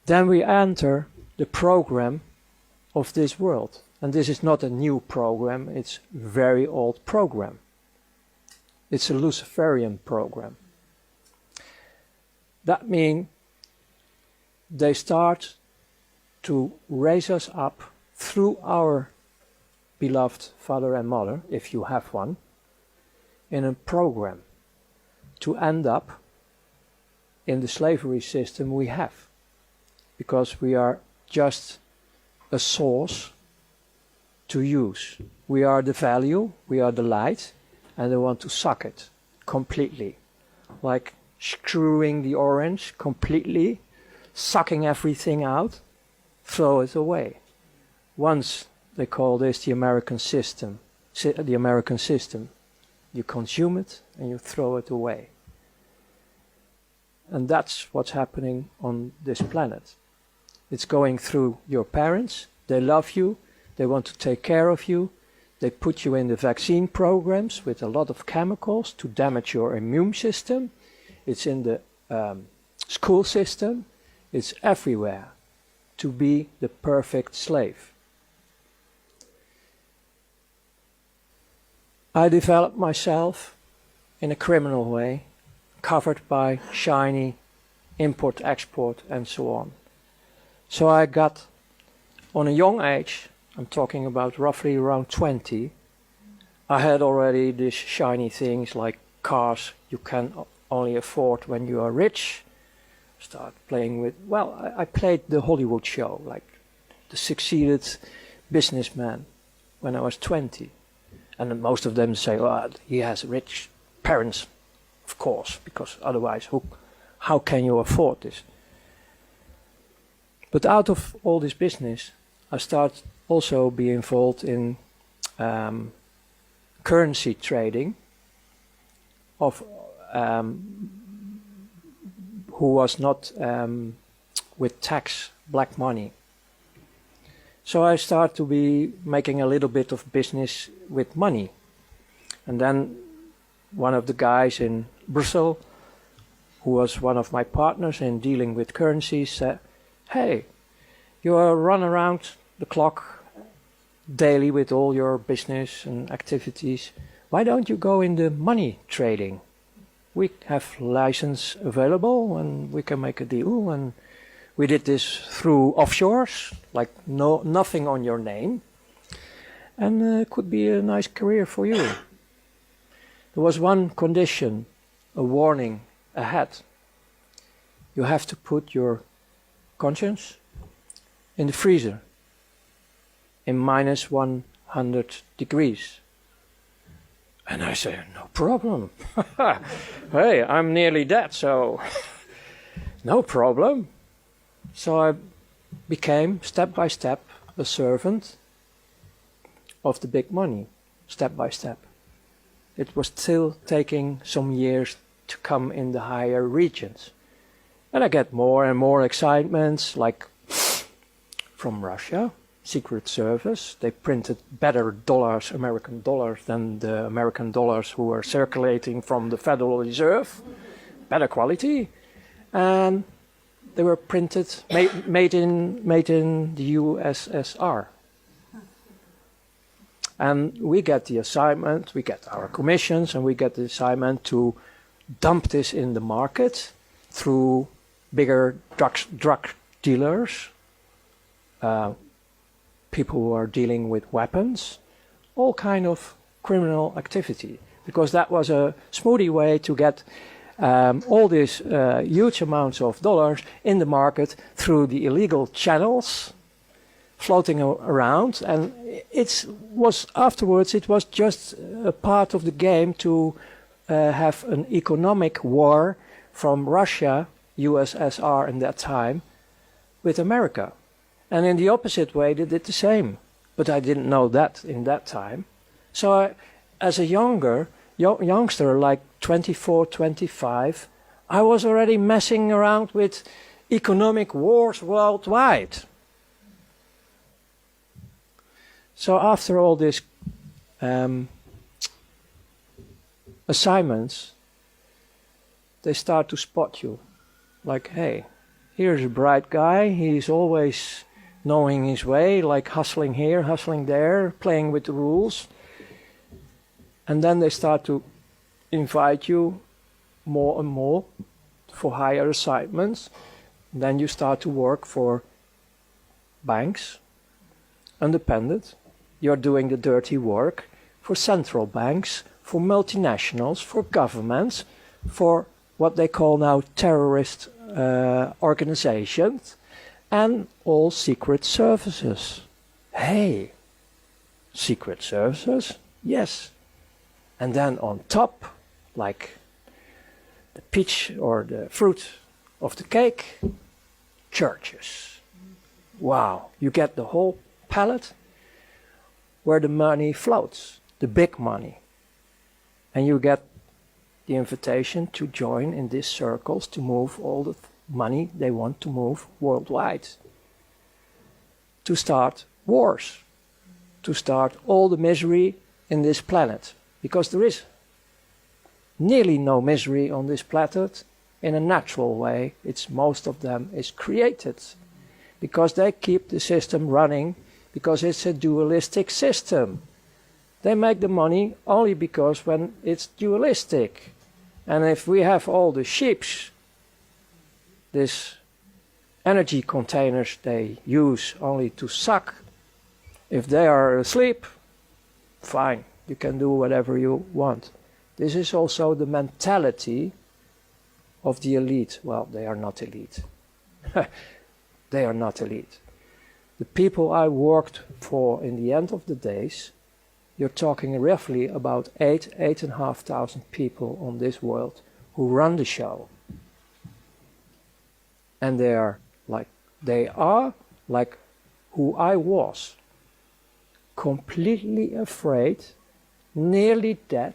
then we enter the program of this world. And this is not a new program, it's a very old program. It's a Luciferian program. That means they start to raise us up through our beloved father and mother, if you have one, in a program to end up in the slavery system we have. Because we are just a source to use. We are the value, we are the light, and they want to suck it completely. Like screwing the orange completely, sucking everything out, throw it away. Once they call this the American system. The American system. You consume it and you throw it away. And that's what's happening on this planet. It's going through your parents. They love you. They want to take care of you. They put you in the vaccine programs with a lot of chemicals to damage your immune system. It's in the school system. It's everywhere to be the perfect slave. I developed myself in a criminal way, covered by shiny import, export, and so on. So I got, on a young age, I'm talking about roughly around 20, I had already these shiny things like cars you can only afford when you are rich. Start playing with, well, I played the Hollywood show, like the succeeded businessman when I was 20. And most of them say, oh, he has rich parents, of course, because otherwise how can you afford this? But out of all this business, I start also be involved in currency trading of who was not with tax black money. So I start to be making a little bit of business with money. And then one of the guys in Brussels, who was one of my partners in dealing with currencies, said, hey, you run around the clock daily with all your business and activities. Why don't you go in the money trading? We have license available and we can make a deal. And we did this through offshores, like nothing on your name. And it could be a nice career for you. There was one condition, a warning ahead. You have to put your conscience in the freezer in minus 100 degrees. And I say, no problem. Hey, I'm nearly dead, so no problem. So I became, step by step, a servant of the big money, step by step. It was still taking some years to come in the higher regions. And I get more and more excitements, like from Russia, Secret Service. They printed better dollars, American dollars, than the American dollars who were circulating from the Federal Reserve. Better quality. And they were printed, made in the USSR. And we get the assignment, we get our commissions, and we get the assignment to dump this in the market through bigger drug dealers, people who are dealing with weapons, all kind of criminal activity. Because that was a smoothie way to get all these huge amounts of dollars in the market through the illegal channels floating around. And afterwards it was just a part of the game to have an economic war from Russia, USSR in that time, with America. And in the opposite way they did the same. But I didn't know that in that time. So as a youngster, like 24, 25, I was already messing around with economic wars worldwide. So after all these assignments, they start to spot you. Like, hey, here's a bright guy, he's always knowing his way, like hustling here, hustling there, playing with the rules. And then they start to invite you more and more for higher assignments. Then you start to work for banks, independent. You're doing the dirty work for central banks, for multinationals, for governments, for what they call now terrorist organizations, and all secret services. Hey, secret services? Yes. And then on top, like the peach or the fruit of the cake, churches. Wow, you get the whole palette where the money floats, the big money. And you get the invitation to join in these circles to move all the money they want to move worldwide. To start wars, to start all the misery in this planet. Because there is nearly no misery on this planet in a natural way. It's most of them is created. Because they keep the system running, because it's a dualistic system. They make the money only because when it's dualistic. And if we have all the ships, these energy containers they use only to suck, if they are asleep, fine, you can do whatever you want. This is also the mentality of the elite. Well, they are not elite. They are not elite. The people I worked for in the end of the days, you're talking roughly about 8,500 people on this world who run the show. And they are like who I was. Completely afraid, nearly dead,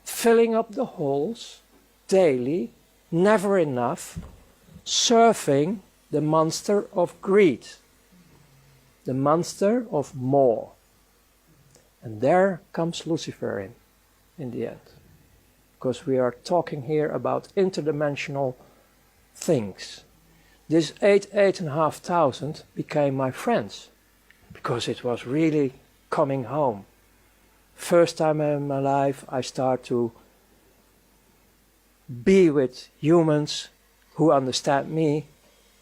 filling up the holes daily, never enough, serving the monster of greed, the monster of more. And there comes Lucifer in the end. Because we are talking here about interdimensional things. This 8,500 became my friends. Because it was really coming home. First time in my life I start to be with humans who understand me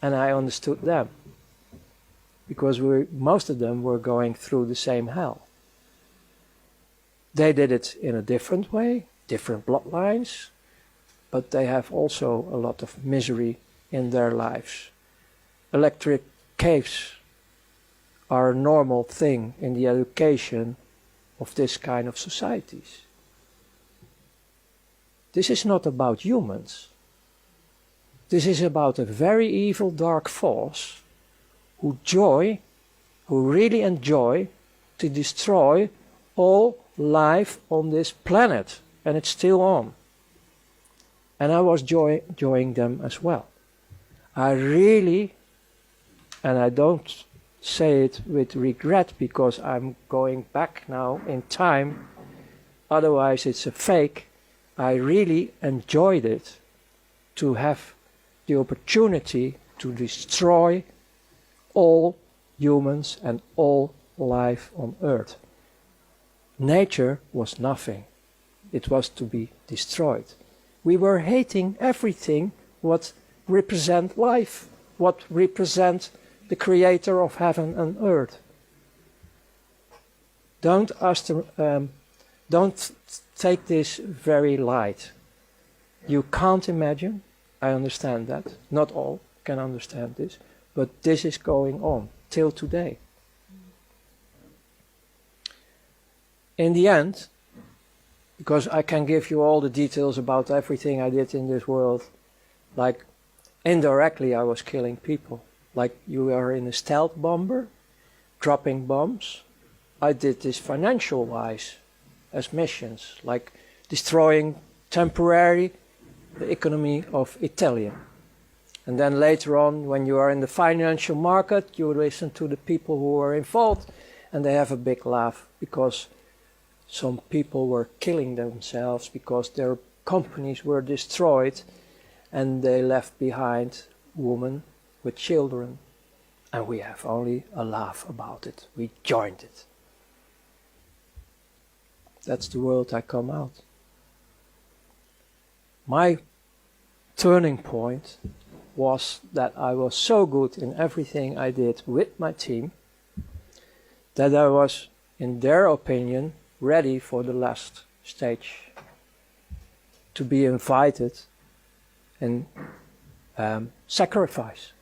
and I understood them. Because most of them were going through the same hell. They did it in a different way, different bloodlines, but they have also a lot of misery in their lives. Electric caves are a normal thing in the education of this kind of societies. This is not about humans. This is about a very evil dark force who really enjoy to destroy all life on this planet, and it's still on. And I was enjoying them as well. I really, and I don't say it with regret because I'm going back now in time, otherwise it's a fake. I really enjoyed it to have the opportunity to destroy all humans and all life on earth. Nature was nothing. It was to be destroyed. We were hating everything what represent life, what represent the creator of heaven and earth. Don't take this very light. You can't imagine, I understand that, not all can understand this, but this is going on till today. In the end, because I can give you all the details about everything I did in this world, like indirectly I was killing people. Like you are in a stealth bomber, dropping bombs. I did this financial-wise as missions, like destroying temporarily the economy of Italian. And then later on, when you are in the financial market, you listen to the people who are involved, and they have a big laugh because some people were killing themselves because their companies were destroyed and they left behind woman with children, and we have only a laugh about it. We joined it. That's the world I come out. My turning point was that I was so good in everything I did with my team that I was, in their opinion, ready for the last stage, to be invited and sacrifice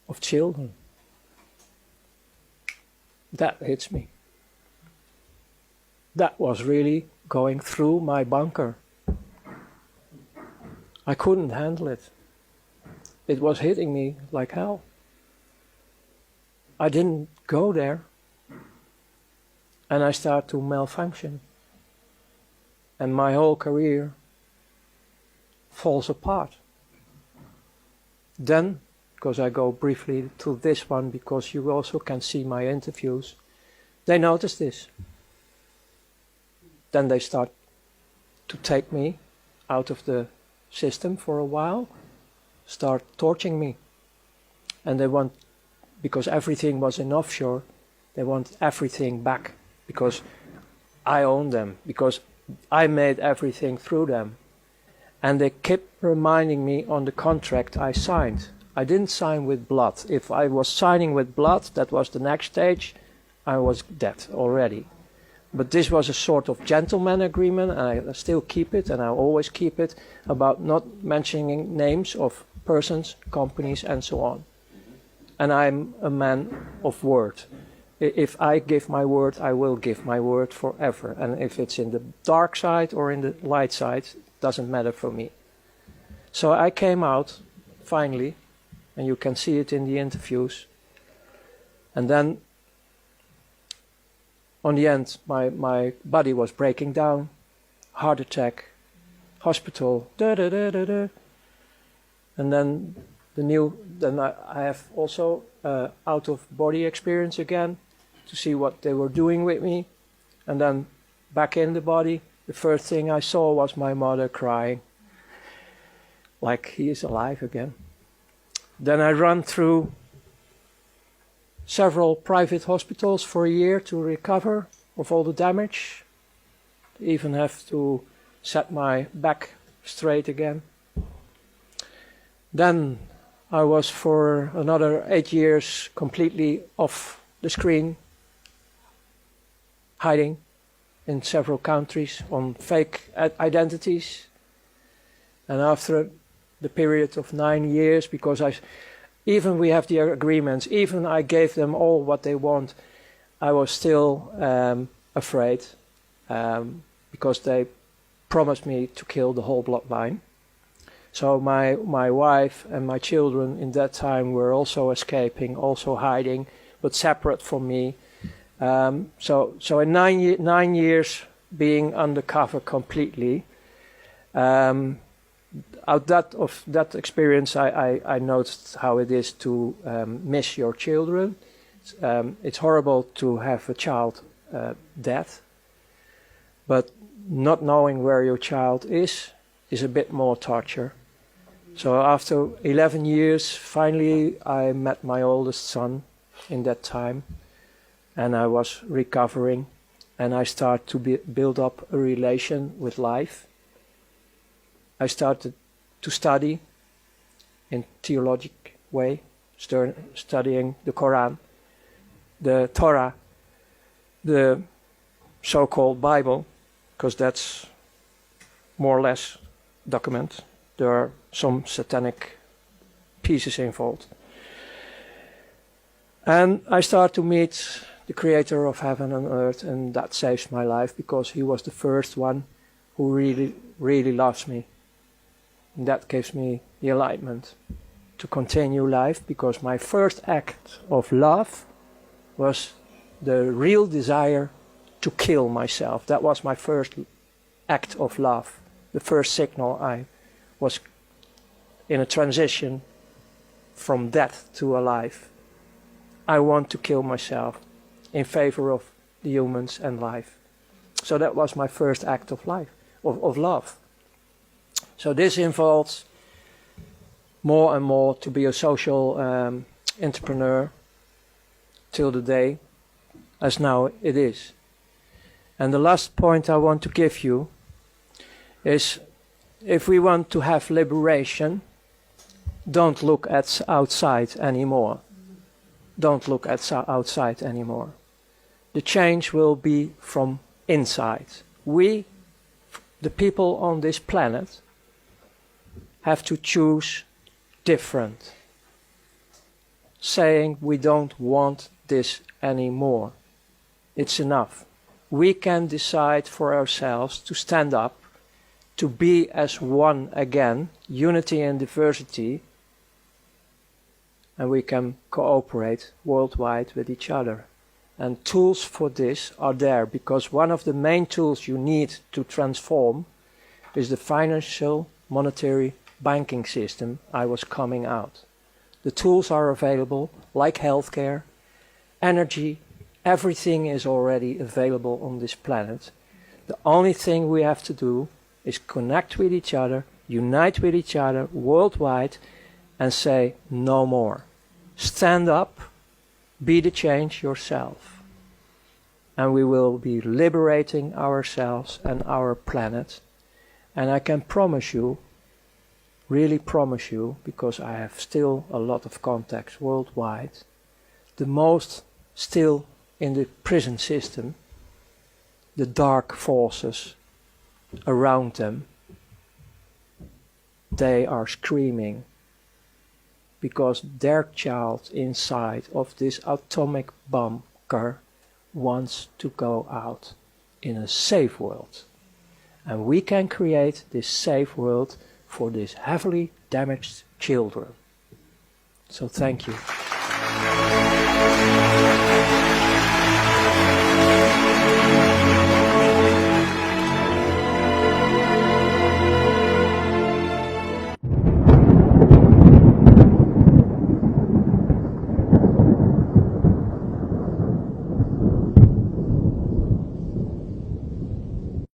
of children. That hits me. That was really going through my bunker. I couldn't handle it. It was hitting me like hell. I didn't go there, and I started to malfunction. And my whole career falls apart. Then, because I go briefly to this one, because you also can see my interviews, they notice this. Then they start to take me out of the system for a while, start torturing me. And they want, because everything was in offshore, they want everything back, because I own them, because I made everything through them. And they kept reminding me on the contract I signed. I didn't sign with blood. If I was signing with blood, that was the next stage, I was dead already. But this was a sort of gentleman agreement, and I still keep it, and I always keep it, about not mentioning names of persons, companies, and so on. And I'm a man of word. If I give my word, I will give my word forever. And if it's in the dark side or in the light side, it doesn't matter for me. So I came out, finally, and you can see it in the interviews. And then, on the end, my body was breaking down, heart attack, hospital, And then I have also out-of-body experience again, to see what they were doing with me. And then back in the body, the first thing I saw was my mother crying, like he is alive again. Then I ran through several private hospitals for a year to recover of all the damage. Even have to set my back straight again. Then I was for another 8 years completely off the screen, hiding in several countries on fake identities. And after the period of 9 years, because even we have the agreements, even I gave them all what they want, I was still afraid, because they promised me to kill the whole bloodline. So my wife and my children in that time were also escaping, also hiding, but separate from me. So in 9 years being undercover completely, of that experience, I noticed how it is to miss your children. It's horrible to have a child dead, but not knowing where your child is a bit more torture. So after 11 years, finally I met my oldest son in that time, and I was recovering, and I started to build up a relation with life. I started to study in theologic way, studying the Quran, the Torah, the so-called Bible, because that's more or less document. There are some satanic pieces involved. And I start to meet the creator of heaven and earth, and that saves my life, because he was the first one who really, really loves me. And that gives me the enlightenment to continue life, because my first act of love was the real desire to kill myself. That was my first act of love, the first signal I was in a transition from death to alive. I want to kill myself in favor of the humans and life. So that was my first act of life, of love. So this involves more and more to be a social entrepreneur till the day as now it is. And the last point I want to give you is, if we want to have liberation, don't look at outside anymore. Don't look at outside anymore. The change will be from inside. We, the people on this planet, have to choose different, saying we don't want this anymore. It's enough. We can decide for ourselves to stand up, to be as one again, unity and diversity, and we can cooperate worldwide with each other. And tools for this are there, because one of the main tools you need to transform is the financial, monetary, banking system I was coming out. The tools are available, like healthcare, energy, everything is already available on this planet. The only thing we have to do is connect with each other, unite with each other worldwide, and say no more. Stand up, be the change yourself. And we will be liberating ourselves and our planet. And I can promise you, really promise you, because I have still a lot of contacts worldwide, the most still in the prison system, the dark forces around them, they are screaming because their child inside of this atomic bunker wants to go out in a safe world. And we can create this safe world for these heavily damaged children. So thank you.